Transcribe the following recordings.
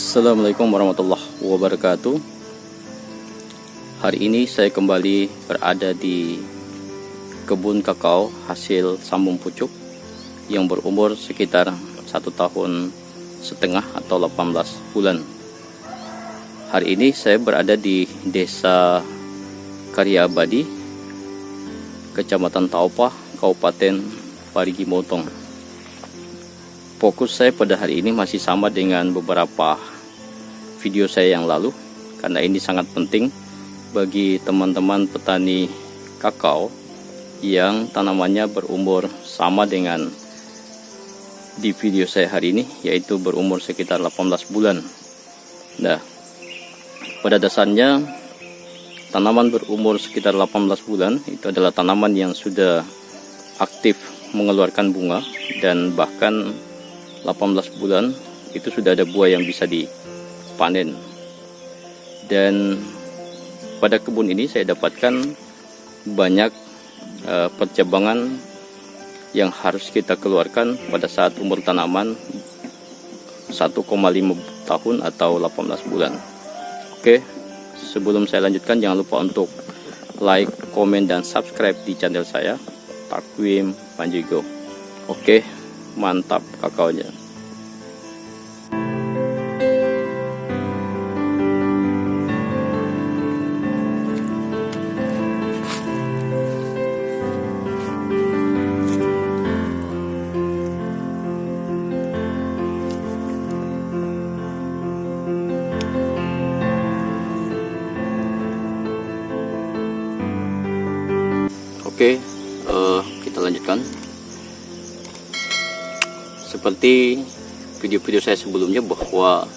Assalamualaikum warahmatullahi wabarakatuh. Hari ini saya kembali berada di kebun kakao hasil sambung pucuk yang berumur sekitar 1,5 tahun atau 18 bulan. Hari ini saya berada di Desa Karya Abadi, Kecamatan Taupah, Kabupaten Parigi Motong. Fokus saya pada hari ini masih sama dengan beberapa video saya yang lalu, karena ini sangat penting bagi teman-teman petani kakao yang tanamannya berumur sama dengan di video saya hari ini, yaitu berumur sekitar 18 bulan. Nah, pada dasarnya tanaman berumur sekitar 18 bulan itu adalah tanaman yang sudah aktif mengeluarkan bunga, dan bahkan 18 bulan itu sudah ada buah yang bisa dipanen. Dan pada kebun ini saya dapatkan banyak percabangan yang harus kita keluarkan pada saat umur tanaman 1,5 tahun atau 18 bulan. Oke, sebelum saya lanjutkan, jangan lupa untuk like, komen, dan subscribe di channel saya, Takwim Panjigo. Oke, mantap kakaonya. Oke, kita lanjutkan. Seperti video-video saya sebelumnya, bahwa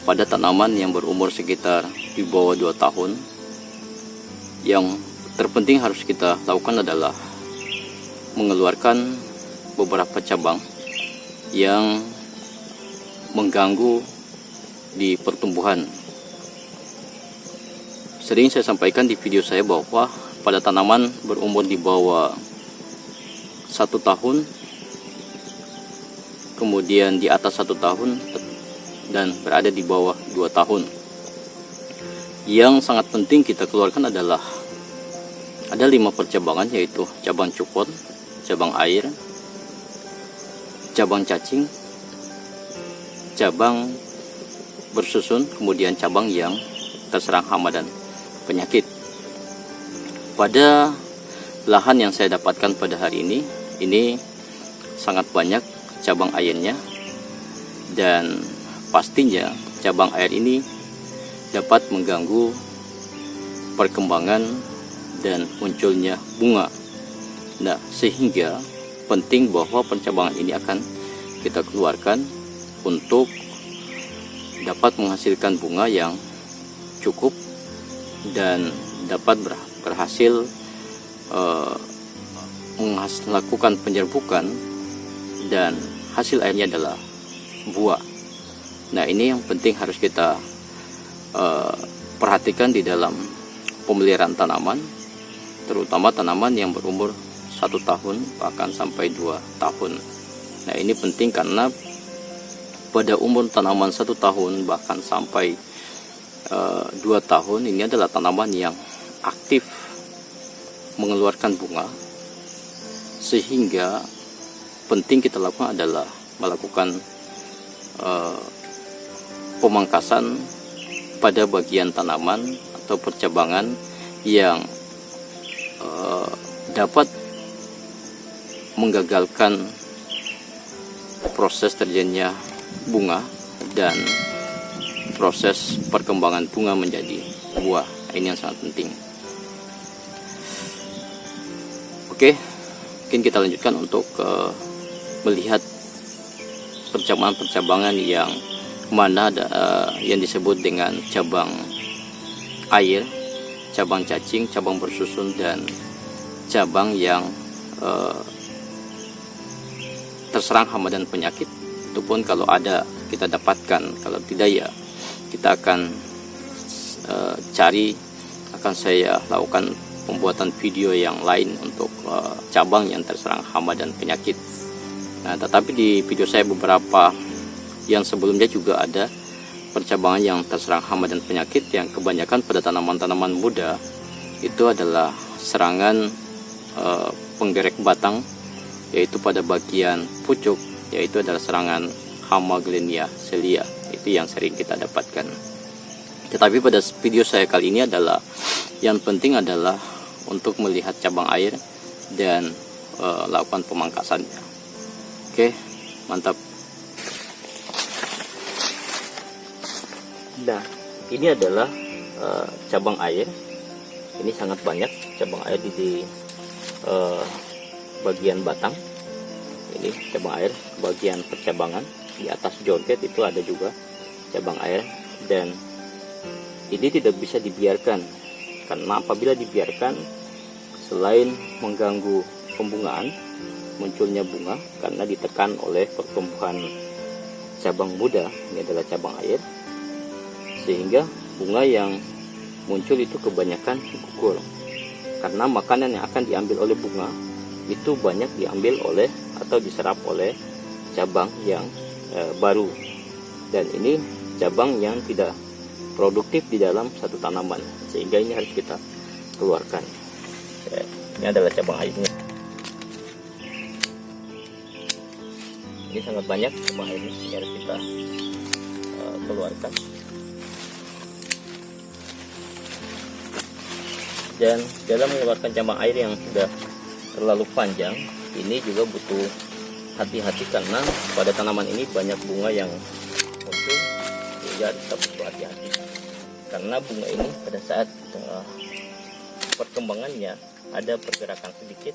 pada tanaman yang berumur sekitar di bawah 2 tahun, yang terpenting harus kita lakukan adalah mengeluarkan beberapa cabang yang mengganggu di pertumbuhan. Sering saya sampaikan di video saya bahwa pada tanaman berumur di bawah 1 tahun, kemudian di atas 1 tahun, dan berada di bawah 2 tahun, yang sangat penting kita keluarkan adalah ada 5 percabangan, yaitu cabang cukon, cabang air, cabang cacing, cabang bersusun, kemudian cabang yang terserang hama dan penyakit. Pada lahan yang saya dapatkan pada hari ini sangat banyak cabang airnya, dan pastinya cabang air ini dapat mengganggu perkembangan dan munculnya bunga. Nah, sehingga penting bahwa pencabangan ini akan kita keluarkan untuk dapat menghasilkan bunga yang cukup dan dapat berhasil melakukan penyerbukan, dan hasil akhirnya adalah buah. Nah, ini yang penting harus kita perhatikan di dalam pemeliharaan tanaman, terutama tanaman yang berumur 1 tahun bahkan sampai 2 tahun. Nah, ini penting karena pada umur tanaman 1 tahun bahkan sampai 2 tahun ini adalah tanaman yang aktif mengeluarkan bunga, sehingga penting kita lakukan adalah melakukan pemangkasan pada bagian tanaman atau percabangan yang dapat menggagalkan proses terjadinya bunga dan proses perkembangan bunga menjadi buah. Ini yang sangat penting. Oke, mungkin kita lanjutkan untuk melihat percabangan-percabangan yang mana yang disebut dengan cabang air, cabang cacing, cabang bersusun, dan cabang yang terserang hama dan penyakit. Itu pun kalau ada kita dapatkan, kalau tidak ya kita akan akan saya lakukan pembuatan video yang lain untuk cabang yang terserang hama dan penyakit. Nah, tetapi di video saya beberapa yang sebelumnya juga ada percabangan yang terserang hama dan penyakit yang kebanyakan pada tanaman-tanaman muda itu adalah serangan penggerek batang, yaitu pada bagian pucuk, yaitu adalah serangan hama Glenia celia. Itu yang sering kita dapatkan. Tetapi pada video saya kali ini adalah yang penting adalah untuk melihat cabang air dan lakukan pemangkasannya. Oke, mantap. Nah, ini adalah cabang air. Ini sangat banyak cabang air di bagian batang. Ini cabang air bagian percabangan. Di atas jorget itu ada juga cabang air, dan ini tidak bisa dibiarkan, karena apabila dibiarkan, selain mengganggu pembungaan, munculnya bunga karena ditekan oleh pertumbuhan cabang muda, ini adalah cabang air, sehingga bunga yang muncul itu kebanyakan gugur, karena makanan yang akan diambil oleh bunga itu banyak diambil oleh atau diserap oleh cabang yang baru, dan ini cabang yang tidak produktif di dalam satu tanaman, sehingga ini harus kita keluarkan. Ini adalah cabang airnya. Ini sangat banyak cabang airnya, ini harus kita keluarkan. Dan dalam mengeluarkan cabang air yang sudah terlalu panjang, ini juga butuh hati-hati, karena pada tanaman ini banyak bunga yang muncul, sehingga kita butuh hati-hati. Karena bunga ini pada saat perkembangannya ada pergerakan sedikit,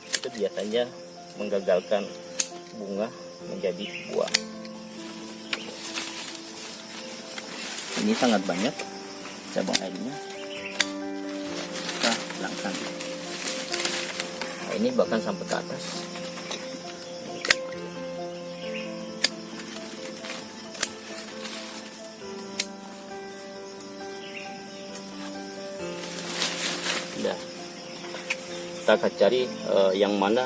itu biasanya menggagalkan bunga menjadi buah. Ini sangat banyak cabang airnya. Kita hilangkan. Nah, ini bahkan sampai ke atas. Nah, kita akan cari yang mana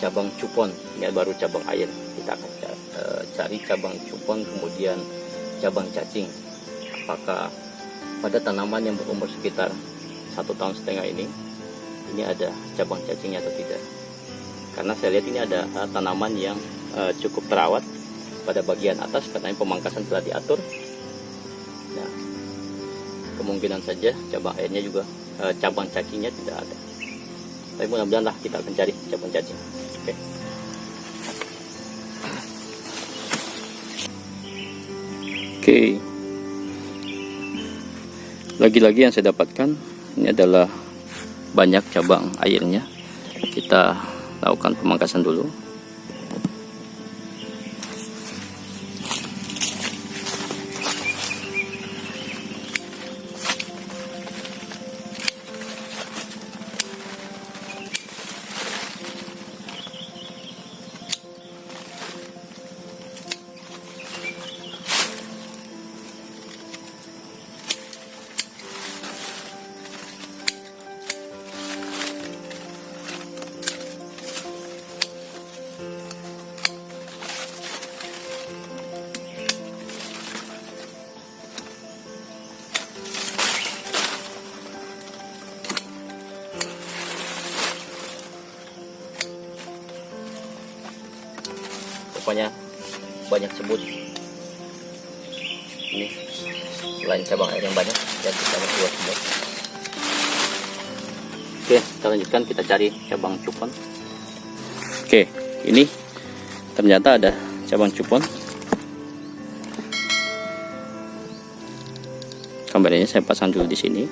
cabang cupon. Ini baru cabang air. Kita akan cari cabang cupon, kemudian cabang cacing. Apakah pada tanaman yang berumur sekitar 1,5 tahun ini ada cabang cacingnya atau tidak? Karena saya lihat ini ada tanaman yang cukup terawat pada bagian atas, karena pemangkasan telah diatur. Nah, kemungkinan saja cabang airnya juga cabang cacingnya tidak ada. Tapi mudah-mudahan lah kita akan cari cabang cacing. Oke. Oke. Lagi-lagi yang saya dapatkan ini adalah banyak cabang airnya. Kita lakukan pemangkasan dulu. Rupanya banyak sebut. Ini selain cabang air yang banyak, dan kita buat semut. Oke, kita lanjutkan, kita cari cabang cupon. Oke, ini ternyata ada cabang cupon. Kameranya saya pasang dulu di sini.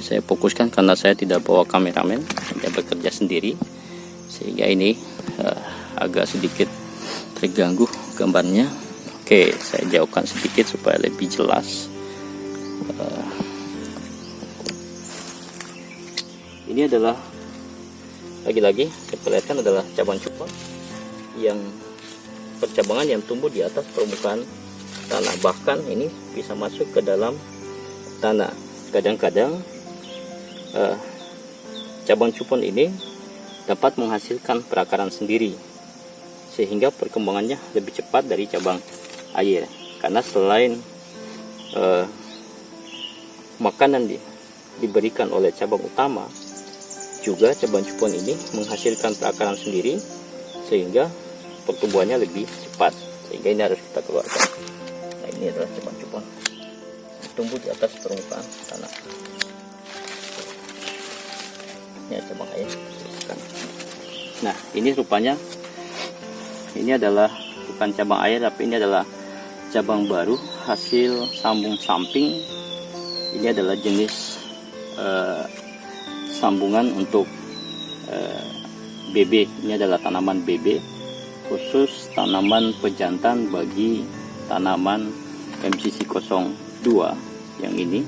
Saya fokuskan karena saya tidak bawa kameramen, saya bekerja sendiri, sehingga ini agak sedikit terganggu gambarnya. Oke, saya jauhkan sedikit supaya lebih jelas. Ini adalah lagi-lagi saya perlihatkan adalah cabang cupon yang percabangan yang tumbuh di atas permukaan tanah, bahkan ini bisa masuk ke dalam tanah. Kadang-kadang cabang cupon ini dapat menghasilkan perakaran sendiri, sehingga perkembangannya lebih cepat dari cabang air. Karena selain makanan diberikan oleh cabang utama, juga cabang cupon ini menghasilkan perakaran sendiri sehingga pertumbuhannya lebih cepat. Sehingga ini harus kita keluarkan. Nah, ini adalah cabang cupon tumbuh di atas permukaan tanah. Ini cabang air. Nah, ini rupanya ini adalah bukan cabang air, tapi ini adalah cabang baru hasil sambung samping. Ini adalah jenis sambungan untuk BB. Ini adalah tanaman BB, khusus tanaman pejantan bagi tanaman MCC 02 yang ini,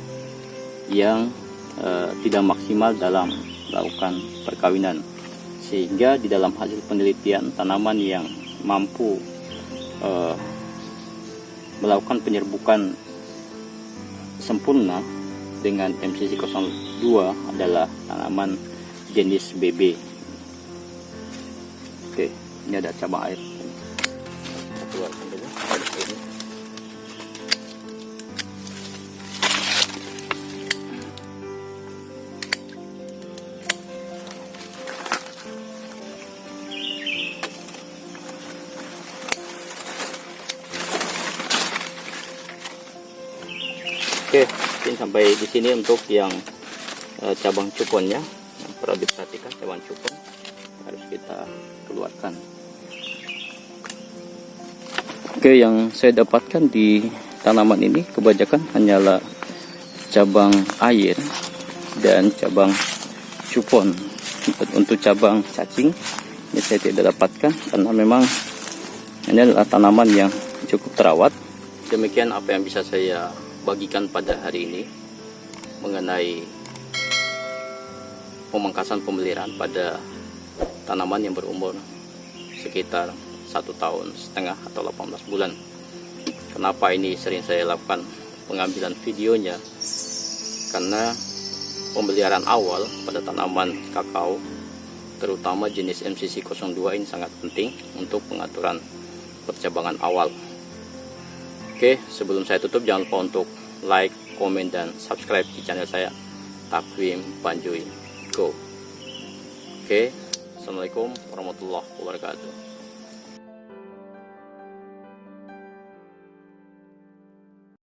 yang tidak maksimal dalam melakukan perkawinan. Sehingga di dalam hasil penelitian, tanaman yang mampu melakukan penyerbukan sempurna dengan MCC 02 adalah tanaman jenis BB. Oke, ini ada cabang air. Kita keluarkan dulu. Oke, mungkin sampai di sini untuk yang cabang cuponnya. Yang perlu diperhatikan, cabang cupon harus kita keluarkan. Oke, yang saya dapatkan di tanaman ini kebanyakan hanyalah cabang air dan cabang cupon. Untuk cabang cacing ini saya tidak dapatkan karena memang ini adalah tanaman yang cukup terawat. Demikian apa yang bisa saya bagikan pada hari ini mengenai pemangkasan pemeliharaan pada tanaman yang berumur sekitar 1,5 tahun atau 18 bulan. Kenapa ini sering saya lakukan pengambilan videonya? Karena pemeliharaan awal pada tanaman kakao, terutama jenis MCC 02 ini sangat penting untuk pengaturan percabangan awal. Oke, sebelum saya tutup, jangan lupa untuk like, komen, dan subscribe di channel saya, Takwim Panjui Go. Oke, assalamualaikum warahmatullahi wabarakatuh.